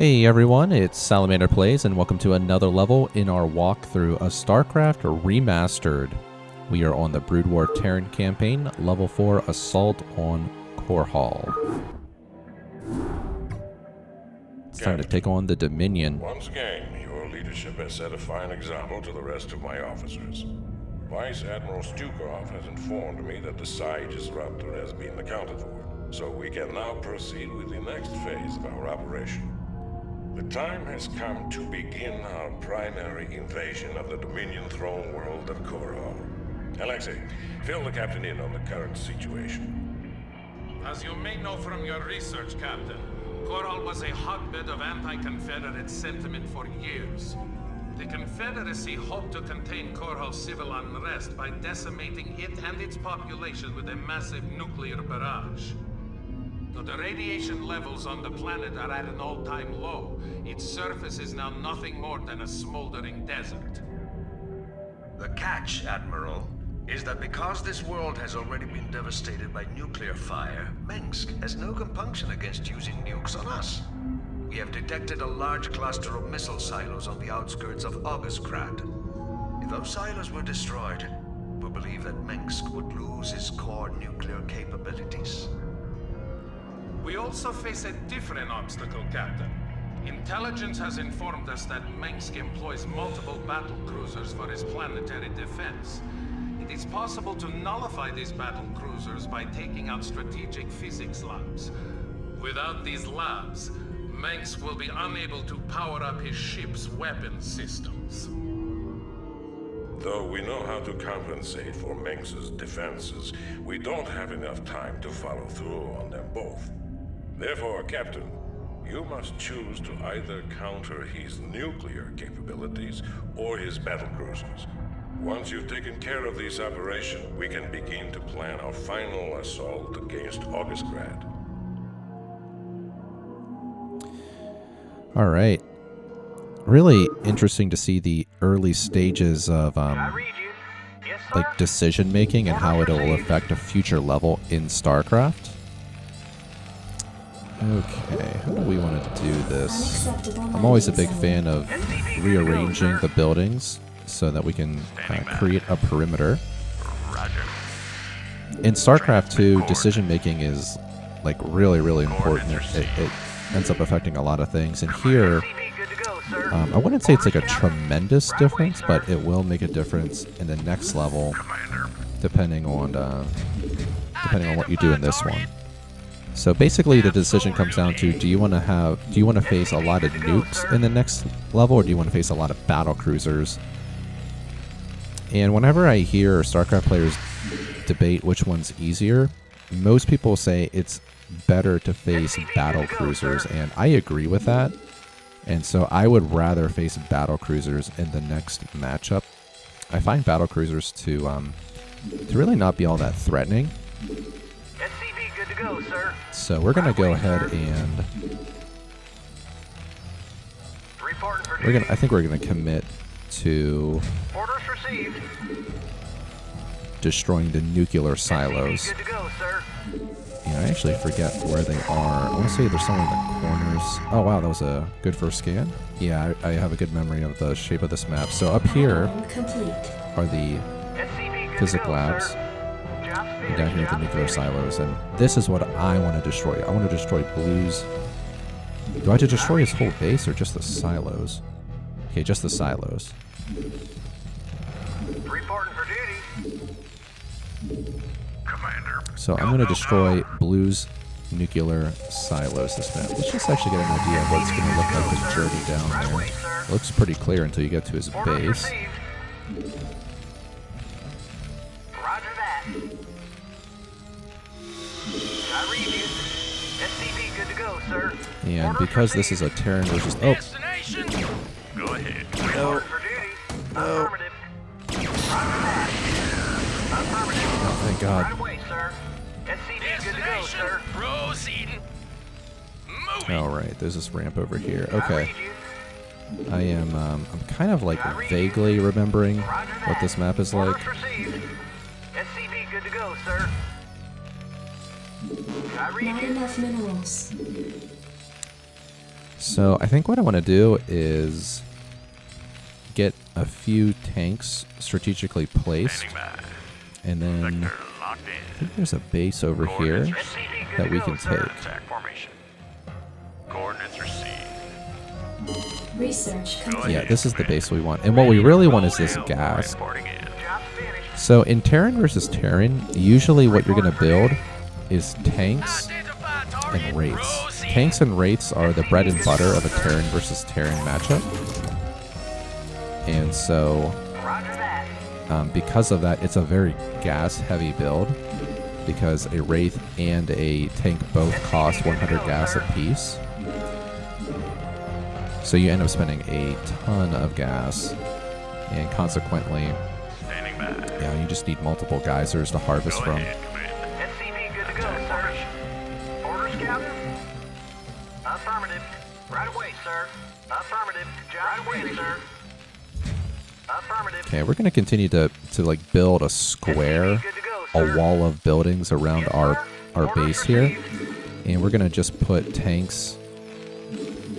Hey everyone, it's Salamander Plays, and welcome to another level in our walk through a StarCraft Remastered. We are on the Brood War Terran campaign, level 4 Assault on Korhal. It's time to take on the Dominion. Once again, your leadership has set a fine example to the rest of my officers. Vice Admiral Stukov has informed me that the psi disruptor has been accounted for, so we can now proceed with the next phase of our operation. The time has come to begin our primary invasion of the Dominion throne world of Korhal. Alexei, fill the captain in on the current situation. As you may know from your research, Captain, Korhal was a hotbed of anti-Confederate sentiment for years. The Confederacy hoped to contain Korhal's civil unrest by decimating it and its population with a massive nuclear barrage. Though the radiation levels on the planet are at an all-time low, its surface is now nothing more than a smoldering desert. The catch, Admiral, is that because this world has already been devastated by nuclear fire, Minsk has no compunction against using nukes on us. We have detected a large cluster of missile silos on the outskirts of Augustgrad. If those silos were destroyed, we believe that Minsk would lose its core nuclear capabilities. We also face a different obstacle, Captain. Intelligence has informed us that Minsk employs multiple battle cruisers for his planetary defense. It is possible to nullify these battle cruisers by taking out strategic physics labs. Without these labs, Minsk will be unable to power up his ship's weapon systems. Though we know how to compensate for Minsk's defenses, we don't have enough time to follow through on them both. Therefore, Captain, you must choose to either counter his nuclear capabilities or his battle cruisers. Once you've taken care of this operation, we can begin to plan our final assault against Augustgrad. All right. Really interesting to see the early stages of like decision making and how it'll affect a future level in StarCraft. Okay, how do we want to do this? I'm always a big fan of rearranging the buildings so that we can create a perimeter. In StarCraft 2, decision making is like really important. It ends up affecting a lot of things. And here, I wouldn't say it's like a tremendous difference, but it will make a difference in the next level, depending on what you do in this one. So basically, the decision comes down to: do you want to face a lot of nukes in the next level, or do you want to face a lot of battle cruisers? And whenever I hear StarCraft players debate which one's easier, most people say it's better to face battle cruisers, and I agree with that. And so I would rather face battle cruisers in the next matchup. I find battle cruisers to really not be all that threatening. Go, sir. So we're gonna go ahead and I think we're gonna commit to orders received. Destroying the nuclear silos. Good to go, sir. Yeah, I actually forget where they are. I want to say they're somewhere in the corners. Oh wow, that was a good first scan. Yeah, I have a good memory of the shape of this map. So up here are the physics labs. And down here at the nuclear silos, and this is what I want to destroy. I want to destroy Blue's. Do I have to destroy his whole base or just the silos? Okay, just the silos. Reporting for duty. Commander. So I'm going to destroy Blue's nuclear silos this map. Let's just actually get an idea of what it's going to look like the journey down there. It looks pretty clear until you get to his base. Roger that. I read you. SCV good to go, sir. And because this is a Terran versus... Oh! Go ahead. No. For duty. No. Affirmative. Roger that. Affirmative. Oh, thank God. Right away, sir. SCV good to go, sir. Proceeding. Moving. Alright, there's this ramp over here. I Okay. read you. I am, I'm kind of like vaguely remembering what this map is like. Orders received. SCV good to go, sir. I read Not you. enough minerals. So I think what I want to do is get a few tanks strategically placed, and then I think there's a base over here that we can take. Attack formation. Coordinates received. Research complete. Yeah, this is the base we want. And what we really want is this gas. Reporting in. So in Terran versus Terran, usually what you're going to build is tanks and wraiths. Tanks and wraiths are the bread and butter of a Terran versus Terran matchup. And so, because of that, it's a very gas-heavy build, because a wraith and a tank both cost 100 gas apiece. So you end up spending a ton of gas, and consequently, Standing by. yeah, you just need multiple geysers to harvest Go from. ahead, Commander. SCV good to go, sir. Orders, Captain? Affirmative. Right away, sir. Affirmative. Job finished, sir. Affirmative. Okay, we're going to continue to like build a square, Good to go, a sir. wall of buildings around our base here, and we're going to just put tanks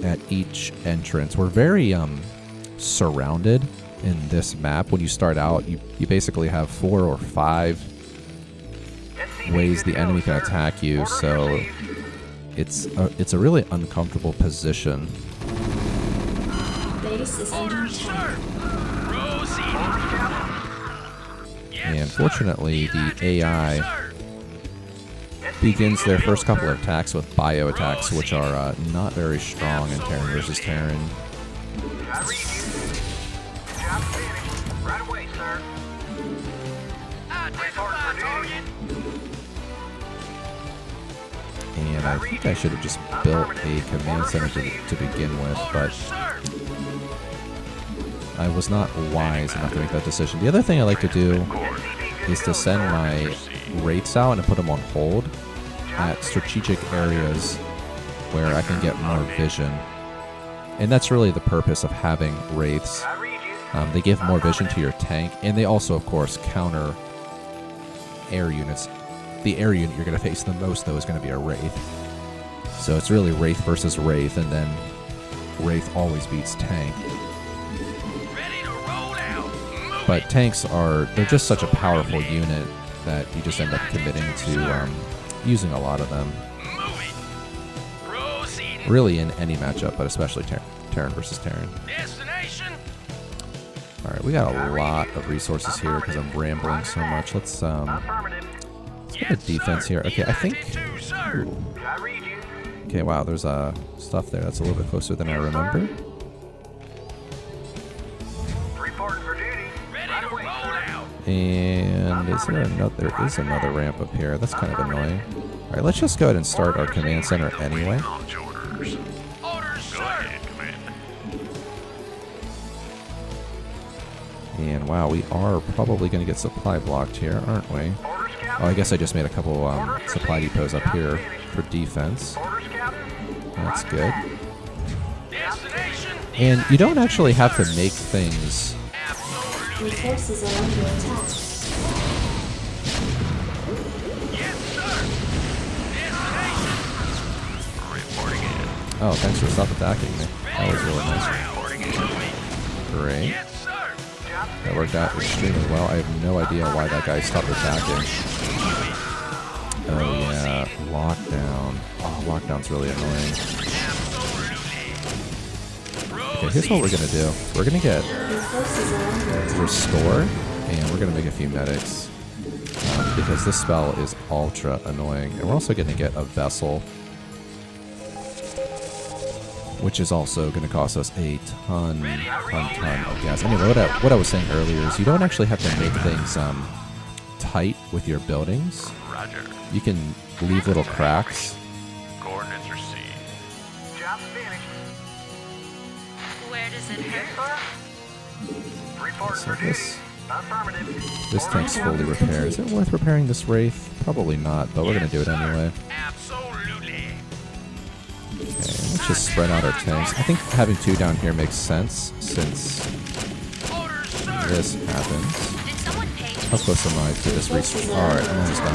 at each entrance. We're very surrounded in this map. When you start out, you basically have 4 or 5 SCV ways good the to enemy go, can sir. attack you, Orders so received. it's a really uncomfortable position. Base is under attack. And fortunately, the AI begins their first couple of attacks with bio attacks, which are not very strong in Terran versus Terran. I read you. Job finished. Right away, sir. Report for duty. And I think I should have just built a command center to begin with, but I was not wise enough to make that decision. The other thing I like to do is to send my wraiths out and put them on hold at strategic areas where I can get more vision. And that's really the purpose of having wraiths. I read you. They give more vision to your tank, and they also, of course, counter air units. The air unit you're going to face the most, though, is going to be a wraith. So it's really wraith versus wraith, and then wraith always beats tank. But tanks they're just such a powerful unit that you just end up committing to using a lot of them. Really in any matchup, but especially Terran versus Terran. Alright, we got a lot of resources here because I'm rambling so much. Let's Affirmative. get a defense here. Okay, I think... Ooh. I read you. Okay, wow, there's stuff there that's a little bit closer than I remember. Reporting for duty. Right away, sir. And there is another ramp up here. That's kind of annoying. Alright, let's just go ahead and start our command center anyway. Launch orders. Go ahead, Commander. And wow, we are probably going to get supply blocked here, aren't we? Orders, Oh, Captain. I guess I just made a couple supply depots up here for defense. Orders, Captain. That's good. And you don't actually have to make things... Your forces are under attack. Reporting in. Oh, thanks for stop attacking me. That was really nice. Reporting in. Great. That worked out extremely well. I have no idea why that guy stopped attacking. Oh yeah, lockdown. Oh, lockdown's really annoying. Okay, here's what we're gonna do. We're gonna get Your forces are under attack. restore, and we're gonna make a few medics. Because this spell is ultra annoying. And we're also gonna get a vessel, which is also going to cost us a ton of gas. Anyway, what I was saying earlier is you don't actually have to make things tight with your buildings. Roger. You can leave little cracks. Coordinates received. Job finished. Where does it Yes, hurt? sir. Reporting So for duty. this Affirmative. tank's fully repaired. Is it worth repairing this wraith? Probably not, but we're going to do it anyway. Absolutely. Okay, let's just spread out our tanks. I think having 2 down here makes sense since this happens. Did someone pay How close am I to this reach? Alright, I'm almost done.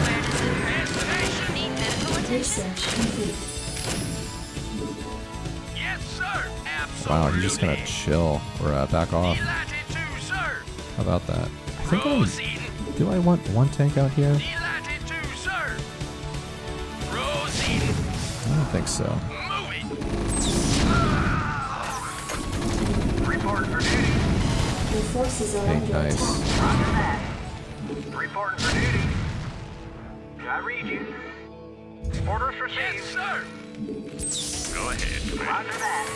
need medical attention? Research complete. Yes, sir. Wow, he's just gonna chill or back off. Delighted to serve. How about that? I think Proceeding. do I want one tank out here? Delighted to serve. Proceeding. I don't think so. Moving. Reporting for duty. Your forces are Hey, under nice. attack. Roger that. Reporting for duty. I read you. Orders Yes, received. sir. Go ahead, Commander. Roger that.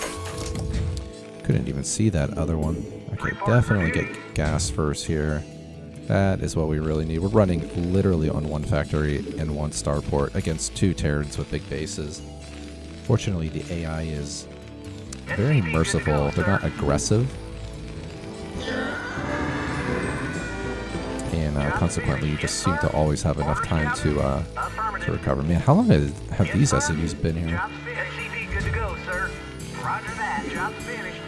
Couldn't even see that other one. Okay, definitely get gas first here. That is what we really need. We're running literally on one factory and one starport against 2 Terrans with big bases. Fortunately, the AI is very merciful. They're not aggressive. And consequently, you just seem to always have enough time to recover. Man, how long have these SCVs been here? Job's finished. SCV good to go, sir. Roger that. Job's finished.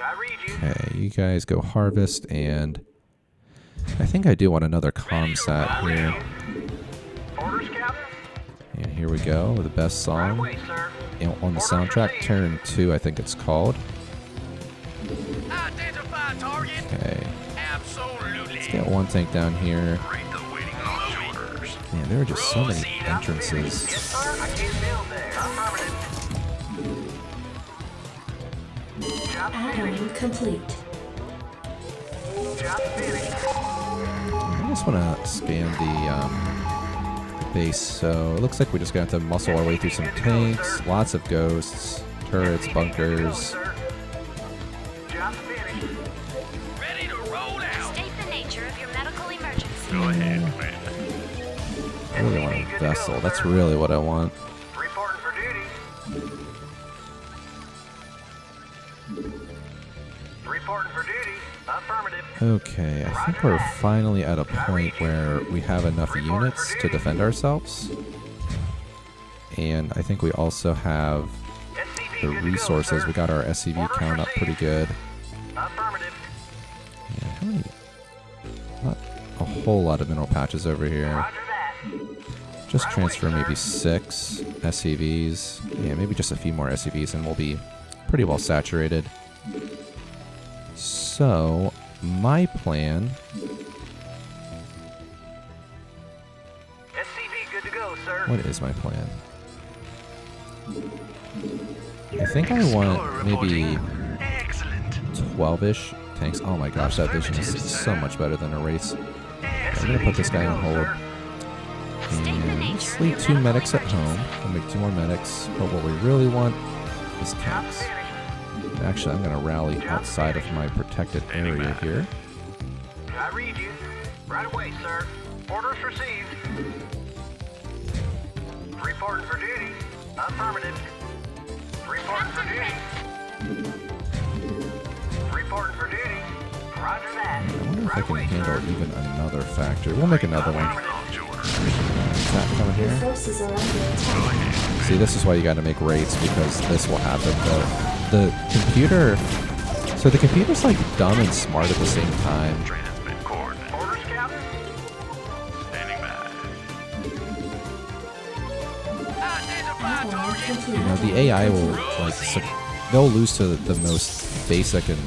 I read you. Okay, you guys go harvest, and I think I do want another comsat here. Orders, Captain. And here we go with the best Right song away, sir. on the soundtrack, Terran 2, I think it's called. Identify target. Okay, Absolutely. let's get one tank down here. Great the waiting on orders. Man, there are just so many entrances. Yes, sir. I can't build there. Affirmative. Job's finished. Add-on complete. Job's finished. I just want to scan the base. So it looks like we just got to muscle our way through some tanks, lots of ghosts, turrets, bunkers. Job's finished. Ready to roll out. State the nature of your medical emergency. Go ahead, Commander. I really want a vessel. That's really what I want. Reporting for duty. Reporting for duty. Affirmative. Okay, I think we're finally at a point where we have enough units to defend ourselves. And I think we also have SCV the good to go, resources. sir. We got our SCV count up pretty good. Affirmative. Yeah, how many? Not a whole lot of mineral patches over here. Roger that. Just transfer maybe 6 SCVs. Yeah, maybe just a few more SCVs and we'll be pretty well saturated. So, my plan... SCV good to go, sir. What is my plan? I think I want maybe Excellent. 12-ish tanks. Oh my gosh, that vision is so much better than a race. I'm gonna put this guy on hold. And let's leave 2 medics at home. I'll make 2 more medics. But what we really want is tanks. Actually, I'm gonna rally outside of my protected area here. I read you. Right away, sir. Orders received. Reporting for duty. Affirmative. Reporting for duty. Reporting for duty. Roger that. I wonder if I Right can away, handle sir. even another factory. We'll make another one. Is that coming Your here? forces are under attack. See, this is why you gotta make rates, because this will happen. The computer... So the computer's like dumb and smart at the same time. Transmit coordinates. Orders, Captain. Standing by. Identify Add-on target. complete. You know, the AI will, like, they'll lose to the most basic and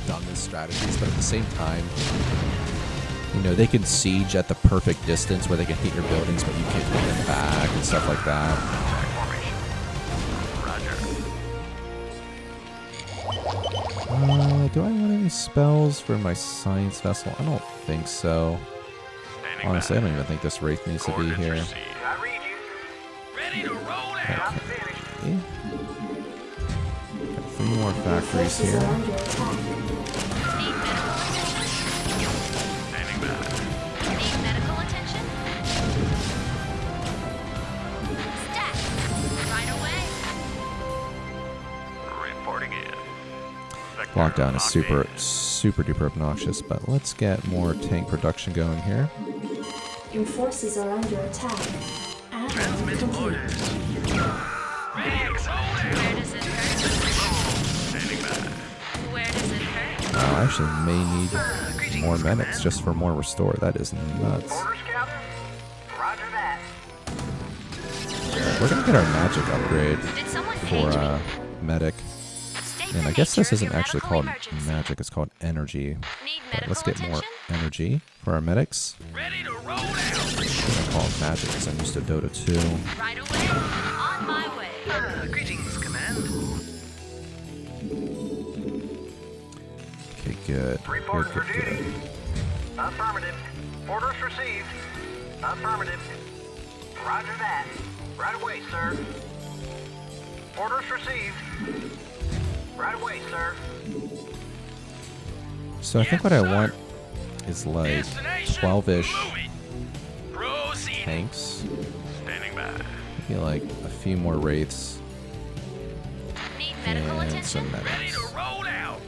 dumbest strategies, but at the same time, you know, they can siege at the perfect distance where they can hit your buildings, but you can't hit them back and stuff like that. Formation. Roger. Do I want any spells for my science vessel? I don't think so. Standing Honestly, I by. don't even think this wraith needs to be Coordinates here. received. I read you. Ready to roll out. Job's finished. Okay. Got 3 more Your factories forces are here. under attack. Need medical attention? Standing by. Need medical attention? Stat. Right away. Reporting in. Sector Lockdown is locked in. super duper obnoxious, but let's get more tank production going here. Your forces are under attack. Add-on complete. Ready to roll out. Where does it hurt? Standing by. Where does it hurt? I actually may need more medics just for more restore. That is nuts. Orders, Captain. Roger that. we're gonna get our magic upgrade Did someone for page me? medic. State And the I guess nature this of isn't your actually medical called emergency. magic, it's called energy. Need But let's get medical more attention? energy for our medics. Ready to roll out. I'm gonna call it magic because I'm used to Dota 2. Right away. On my way. Greetings, Command. Okay, good. Reporting Good, for good, duty. good. Affirmative. Orders received. Affirmative. Roger that. Right away, sir. Orders received. Right away, sir. So I think what I want is like 12-ish Proceed. tanks. Standing by. Maybe like a few more wraiths Need medical and attention? some Ready medics. to roll out.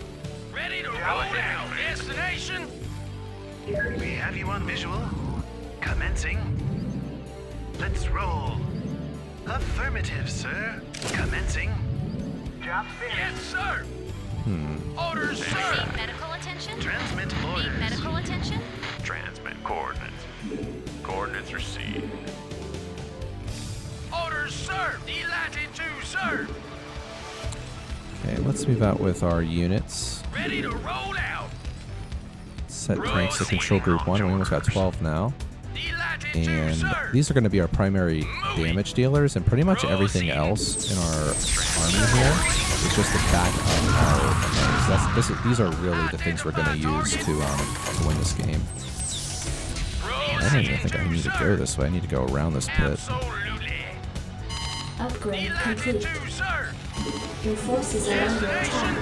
Ready to roll out. Destination. We have you on visual. Commencing. Let's roll. Affirmative, sir. Commencing. Job finished. Yes, sir. Orders, Need sir. medical attention? Transmit Need orders. medical attention? Transmit coordinates. Coordinates received. Orders, sir. Delighted to, sir. Okay, let's move out with our units. Ready to roll out. Set tanks to control group 1. We almost got 12 now. Delighted to, And sir. these are going to be our primary damage dealers, and pretty much everything else in our army here is just the back of our tanks. These are really the things we're going to use to win this game. I don't even think I need to go this way. I need to go around this pit. Absolutely. Upgrade Delighted complete. to, sir. Your forces are under attack.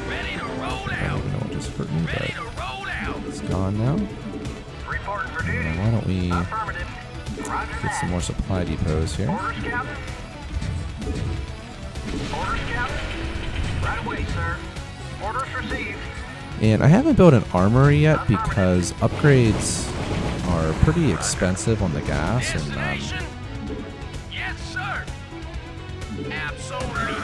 Ready to roll I don't out. even know what just hurt me, Ready but to roll out. it's gone now. Reporting for duty. And why don't we Affirmative. Roger get that. some more supply depots here? Orders, Captain. Orders, Captain. Right away, sir. Orders received. And I haven't built an armory yet because upgrades are pretty expensive on the gas, and Destination. Yes, sir. Absolutely.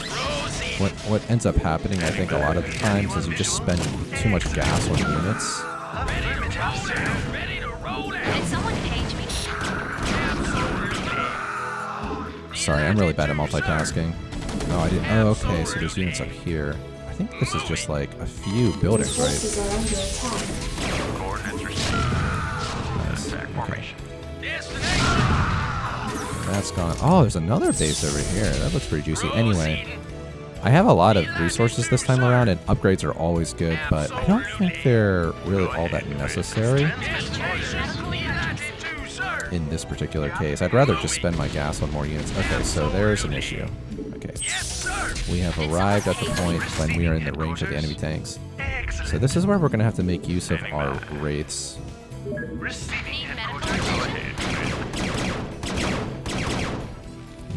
Proceed. what ends up happening, I think, a lot of the times is you just spend too much gas on units. Ready to roll out. Ready to roll Did out. someone page me? Absolutely. Sorry, I'm really bad at multitasking. Oh, I didn't. Oh, okay, so there's units up here. I think this is just like a few Your buildings, right? forces are under attack. Coordinates received. Nice. Attack Okay. formation. Destination. That's gone. Oh, there's another base over here. That looks pretty juicy. Anyway, I have a lot of resources this time around, and upgrades are always good, but I don't think they're really all that necessary in this particular case. I'd rather just spend my gas on more units. Okay, so there's an issue. Okay, we have arrived at the point when we are in the range of the enemy tanks. So this is where we're going to have to make use of our wraiths. Receiving Need medical headquarters. attention?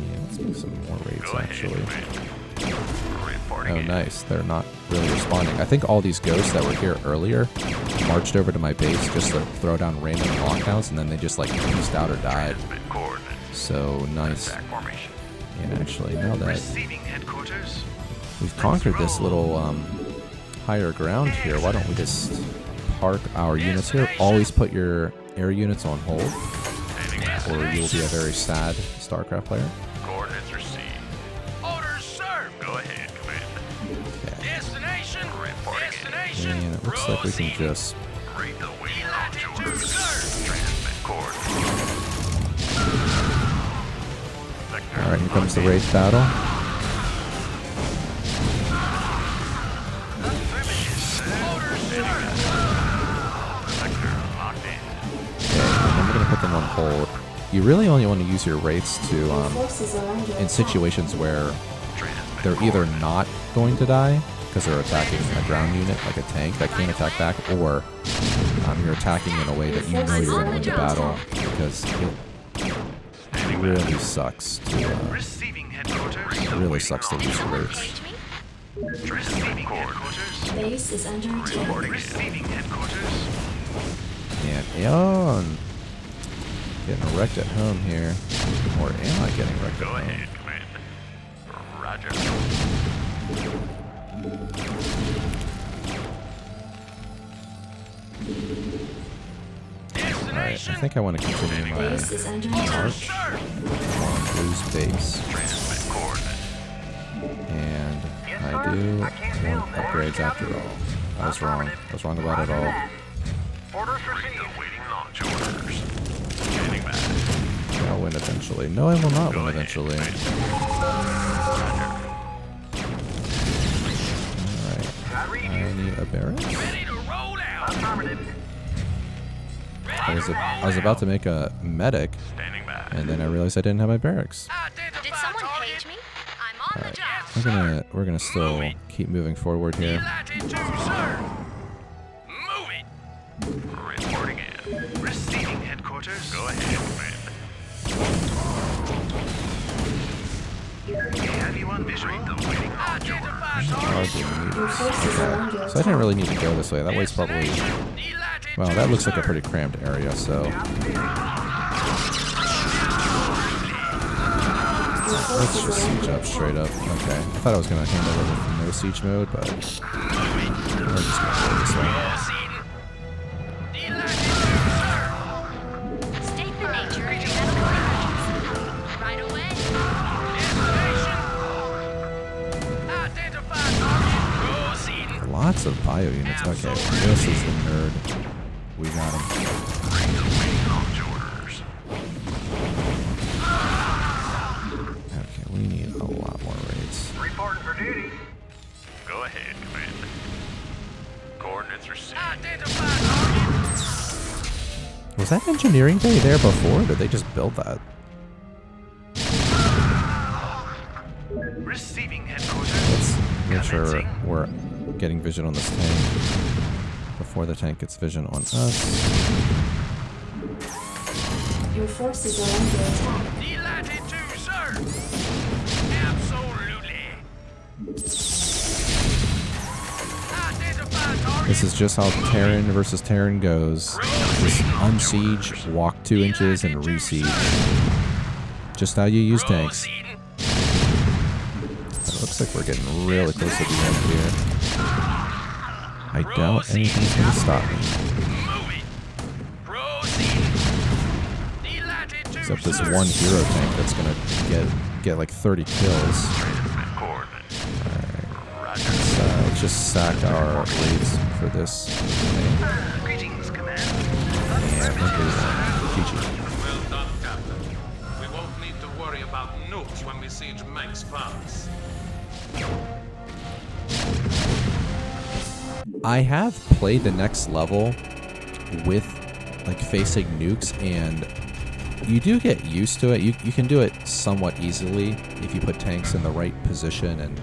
Yeah, let's make some more wraiths, Go ahead, actually. Command. Reporting Oh, in. nice. They're not really responding. I think all these ghosts that were here earlier marched over to my base just to throw down random lockdowns, and then they just like peaced out or died. Transmit coordinates. So nice. Attack formation. And actually, now that Receiving headquarters. we've conquered this little higher ground here, why don't we just park our units here? Always put your air units on hold, or you will be a very sad StarCraft player. Coordinates received. Orders, sir. Go ahead, Command. Okay. Destination. Reporting in. Destination. And it looks like we can Proceed. just Read the wing Delighted to, orders. sir. Transmit coordinates. Vector Alright, here comes the locked in. Wraith battle. Orders, sir. Vector locked in. Okay, and then we're gonna put them on hold. You really only want to use your Wraiths to Your forces are under in attack. situations where Transmit they're either not going to die because they're attacking a ground unit like a tank that can't attack back, or you're attacking in a way that you know you're going to win the battle, because it really sucks to Receiving headquarters. really sucks to lose your Someone Wraiths. page me? Receiving headquarters. Base is under attack. Receiving headquarters. And Aeon getting wrecked at home here, or am I getting wrecked at Go home? ahead, Command. Roger. Alright, Alright, I think I want to continue my Base is under attack. Blue's base. Transmit coordinate. And I do want upgrades after all. I was wrong. I was wrong about it all. Orders received. Awaiting launch orders. Standing by. I'll win eventually. No, I will not win eventually. Alright. I need a barracks. Ready to roll out. Affirmative. I was about to make a medic, Standing by. and then I realized I didn't have my barracks. Did someone page me? I'm on the job. We're gonna still keep moving forward here. Delighted to serve. Move it. Reporting in. Receiving headquarters. Go ahead, man. Have you on visual? Awaiting launch orders. Your forces are under So I didn't attack. really need to go this way. That way's probably... Well, that looks like a pretty crammed area, so... Your Let's forces just are siege under up straight up. Okay. I thought I was going to handle it with no siege mode, but... We're just going to go this way. State the nature of your medical emergency. Right away. Identify target. Proceeding. Lots of bio units. Okay, this is the nerd. We got him. Awaiting launch orders. Okay, we need a lot more raids. Reporting for duty. Go ahead, Commander. Coordinates received. Identify target. Was that engineering bay there before, or did they just build that? Receiving headquarters. Let's make sure we're getting vision on this tank before the tank gets vision on us. Your forces are under attack. Delighted to serve. Absolutely. Identify target. This is just how Terran versus Terran goes. Just unsiege, walk 2 inches, and re-siege. Just how you use tanks. Proceeding. It looks like we're getting really close to the end here. I doubt anything's going to stop me. Move it. Proceeding. Delighted to Except this serve. one hero tank that's going to get like 30 kills. Transmit coordinates. Roger. Let's just sack our raids for this thing. Greetings, Command. And I think it's GG. Well done, Captain. We won't need to worry about nukes when we siege Mengsk Pass. I have played the next level with like facing nukes, and you do get used to it. You can do it somewhat easily if you put tanks in the right position and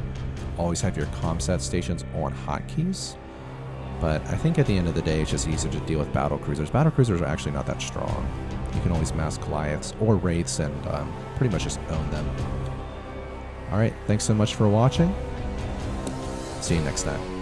always have your comsat stations on hotkeys. But I think at the end of the day, it's just easier to deal with battle cruisers. Battle cruisers are actually not that strong. You can always mass Goliaths or Wraiths and pretty much just own them. Alright, thanks so much for watching. See you next time.